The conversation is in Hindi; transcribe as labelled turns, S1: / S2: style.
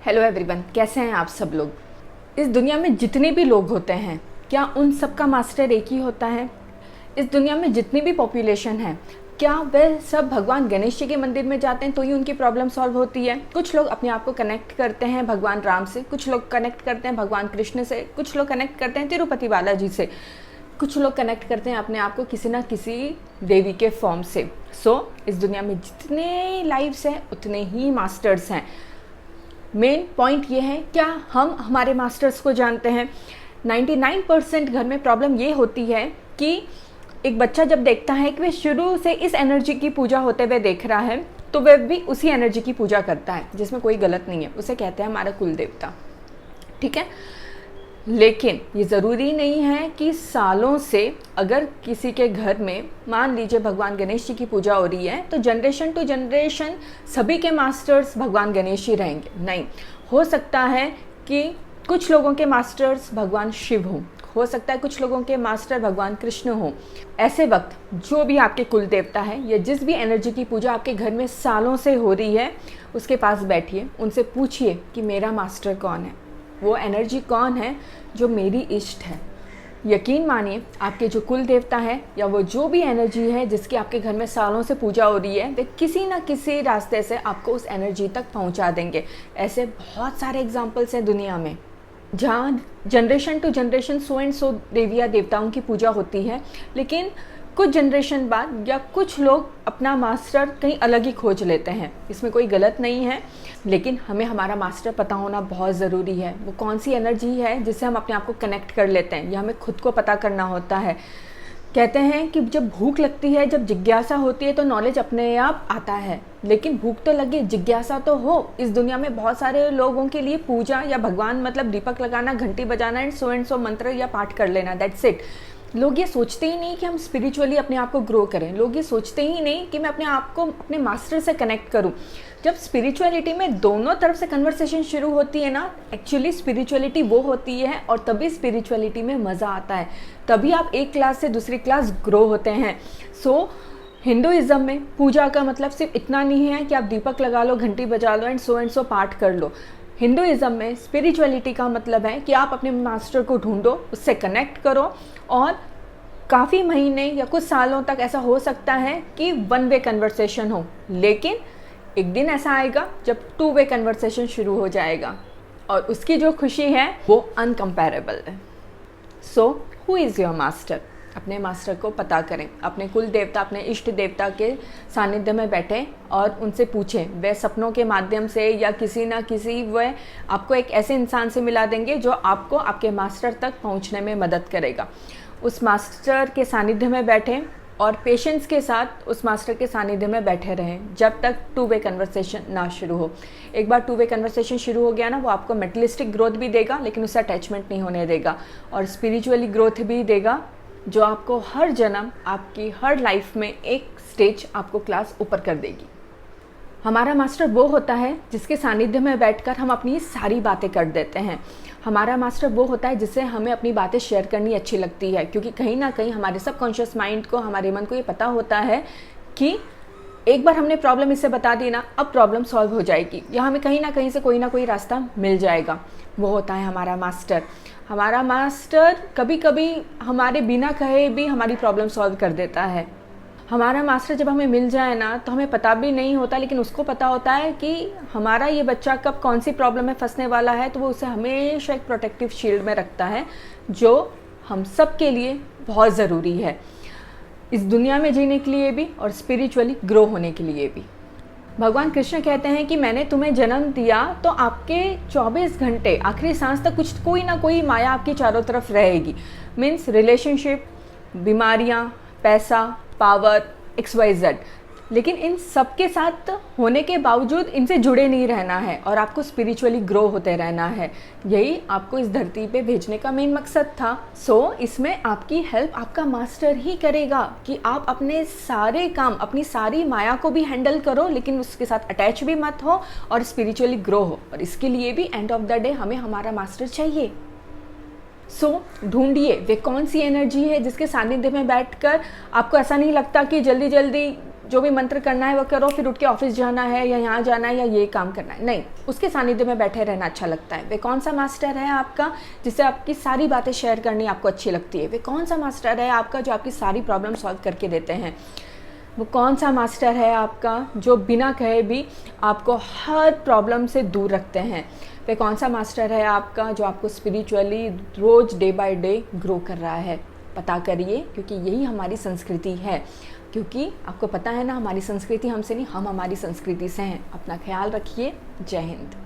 S1: हेलो एवरीवन, कैसे हैं आप सब लोग। इस दुनिया में जितने भी लोग होते हैं, क्या उन सब का मास्टर एक ही होता है? इस दुनिया में जितनी भी पॉपुलेशन है, क्या वे सब भगवान गणेश जी के मंदिर में जाते हैं तो ही उनकी प्रॉब्लम सॉल्व होती है? कुछ लोग अपने आप को कनेक्ट करते हैं भगवान राम से, कुछ लोग कनेक्ट करते हैं भगवान कृष्ण से, कुछ लोग कनेक्ट करते हैं तिरुपति बालाजी से, कुछ लोग कनेक्ट करते हैं अपने आप को किसी ना किसी देवी के फॉर्म से। इस दुनिया में जितने लाइव्स हैं उतने ही मास्टर्स हैं। मेन पॉइंट ये है, क्या हम हमारे मास्टर्स को जानते हैं? 99% घर में प्रॉब्लम ये होती है कि एक बच्चा जब देखता है कि वह शुरू से इस एनर्जी की पूजा होते हुए देख रहा है तो वह भी उसी एनर्जी की पूजा करता है, जिसमें कोई गलत नहीं है। उसे कहते हैं हमारा कुल देवता, ठीक है। लेकिन ये ज़रूरी नहीं है कि सालों से अगर किसी के घर में मान लीजिए भगवान गणेश जी की पूजा हो रही है तो जनरेशन टू जनरेशन सभी के मास्टर्स भगवान गणेश जी रहेंगे। नहीं, हो सकता है कि कुछ लोगों के मास्टर्स भगवान शिव हों, हो सकता है कुछ लोगों के मास्टर भगवान कृष्ण हों। ऐसे वक्त जो भी आपके कुल देवता है या जिस भी एनर्जी की पूजा आपके घर में सालों से हो रही है, उसके पास बैठिए, उनसे पूछिए कि मेरा मास्टर कौन है, वो एनर्जी कौन है जो मेरी इष्ट है। यकीन मानिए, आपके जो कुल देवता है या वो जो भी एनर्जी है जिसकी आपके घर में सालों से पूजा हो रही है, वे किसी ना किसी रास्ते से आपको उस एनर्जी तक पहुंचा देंगे। ऐसे बहुत सारे एग्जाम्पल्स हैं दुनिया में जहाँ generation to generation so and so देविया देवताओं की पूजा होती है, लेकिन कुछ जनरेशन बाद या कुछ लोग अपना मास्टर कहीं अलग ही खोज लेते हैं। इसमें कोई गलत नहीं है, लेकिन हमें हमारा मास्टर पता होना बहुत ज़रूरी है। वो कौन सी एनर्जी है जिससे हम अपने आप को कनेक्ट कर लेते हैं, यह हमें खुद को पता करना होता है। कहते हैं कि जब भूख लगती है, जब जिज्ञासा होती है तो नॉलेज अपने आप आता है, लेकिन भूख तो लगे, जिज्ञासा तो हो। इस दुनिया में बहुत सारे लोगों के लिए पूजा या भगवान मतलब दीपक लगाना, घंटी बजाना एंड सो मंत्र या पाठ कर लेना, दैट्स इट। लोग ये सोचते ही नहीं कि हम स्पिरिचुअली अपने आप को ग्रो करें। लोग ये सोचते ही नहीं कि मैं अपने आप को अपने मास्टर से कनेक्ट करूं। जब स्पिरिचुअलिटी में दोनों तरफ से कन्वर्सेशन शुरू होती है ना, एक्चुअली स्पिरिचुअलिटी वो होती है और तभी स्पिरिचुअलिटी में मज़ा आता है, तभी आप एक क्लास से दूसरी क्लास ग्रो होते हैं। हिंदुइज्म में पूजा का मतलब सिर्फ इतना नहीं है कि आप दीपक लगा लो, घंटी बजा लो एंड सो पाठ कर लो। हिंदुइज्म में स्पिरिचुअलिटी का मतलब है कि आप अपने मास्टर को ढूंढो, उससे कनेक्ट करो, और काफ़ी महीने या कुछ सालों तक ऐसा हो सकता है कि वन वे कन्वर्सेशन हो, लेकिन एक दिन ऐसा आएगा जब टू वे कन्वर्सेशन शुरू हो जाएगा और उसकी जो खुशी है वो अनकम्पेरेबल है। Who is your master? अपने मास्टर को पता करें, अपने कुल देवता, अपने इष्ट देवता के सानिध्य में बैठें और उनसे पूछें। वे सपनों के माध्यम से या किसी ना किसी वे आपको एक ऐसे इंसान से मिला देंगे जो आपको आपके मास्टर तक पहुंचने में मदद करेगा। उस मास्टर के सानिध्य में बैठें और पेशेंस के साथ उस मास्टर के सानिध्य में बैठे रहें जब तक टू वे कन्वर्सेशन ना शुरू हो। एक बार टू वे कन्वर्सेशन शुरू हो गया ना, वो आपको मेटलिस्टिक ग्रोथ भी देगा लेकिन उससे अटैचमेंट नहीं होने देगा, और स्पिरिचुअली ग्रोथ भी देगा जो आपको हर जन्म, आपकी हर लाइफ में एक स्टेज आपको क्लास ऊपर कर देगी। हमारा मास्टर वो होता है जिसके सानिध्य में बैठकर हम अपनी सारी बातें कर देते हैं। हमारा मास्टर वो होता है जिससे हमें अपनी बातें शेयर करनी अच्छी लगती है, क्योंकि कहीं ना कहीं हमारे सबकॉन्शियस माइंड को, हमारे मन को ये पता होता है कि एक बार हमने प्रॉब्लम इसे बता दी ना, अब प्रॉब्लम सॉल्व हो जाएगी या हमें कहीं ना कहीं से कोई ना कोई रास्ता मिल जाएगा। वो होता है हमारा मास्टर। हमारा मास्टर कभी कभी हमारे बिना कहे भी हमारी प्रॉब्लम सॉल्व कर देता है। हमारा मास्टर जब हमें मिल जाए ना तो हमें पता भी नहीं होता, लेकिन उसको पता होता है कि हमारा ये बच्चा कब कौन सी प्रॉब्लम में फंसने वाला है, तो वो उसे हमेशा एक प्रोटेक्टिव शील्ड में रखता है, जो हम सब के लिए बहुत ज़रूरी है, इस दुनिया में जीने के लिए भी और स्पिरिचुअली ग्रो होने के लिए भी। भगवान कृष्ण कहते हैं कि मैंने तुम्हें जन्म दिया तो आपके 24 घंटे आखिरी सांस तक कुछ कोई ना कोई माया आपकी चारों तरफ रहेगी। मीन्स रिलेशनशिप, बीमारियां, पैसा, पावर, XYZ। लेकिन इन सब के साथ होने के बावजूद इनसे जुड़े नहीं रहना है और आपको स्पिरिचुअली ग्रो होते रहना है। यही आपको इस धरती पे भेजने का मेन मकसद था। इसमें आपकी हेल्प आपका मास्टर ही करेगा कि आप अपने सारे काम, अपनी सारी माया को भी हैंडल करो, लेकिन उसके साथ अटैच भी मत हो और स्पिरिचुअली ग्रो हो। और इसके लिए भी एंड ऑफ द डे हमें हमारा मास्टर चाहिए। ढूंढिए वे कौन सी एनर्जी है जिसके सानिध्य में बैठकर आपको ऐसा नहीं लगता कि जल्दी जल्दी जो भी मंत्र करना है वो करो, फिर उठ के ऑफिस जाना है या यहाँ जाना है या ये काम करना है, नहीं, उसके सानिध्य में बैठे रहना अच्छा लगता है। वे कौन सा मास्टर है आपका जिससे आपकी सारी बातें शेयर करनी आपको अच्छी लगती है? वे कौन सा मास्टर है आपका जो आपकी सारी प्रॉब्लम सॉल्व करके देते हैं? वो कौन सा मास्टर है आपका जो बिना कहे भी आपको हर प्रॉब्लम से दूर रखते हैं? वे कौन सा मास्टर है आपका जो आपको स्पिरिचुअली रोज़ डे बाय डे ग्रो कर रहा है? पता करिए, क्योंकि यही हमारी संस्कृति है। क्योंकि आपको पता है ना, हमारी संस्कृति हमसे नहीं, हम हमारी संस्कृति से हैं। अपना ख्याल रखिए। जय हिंद।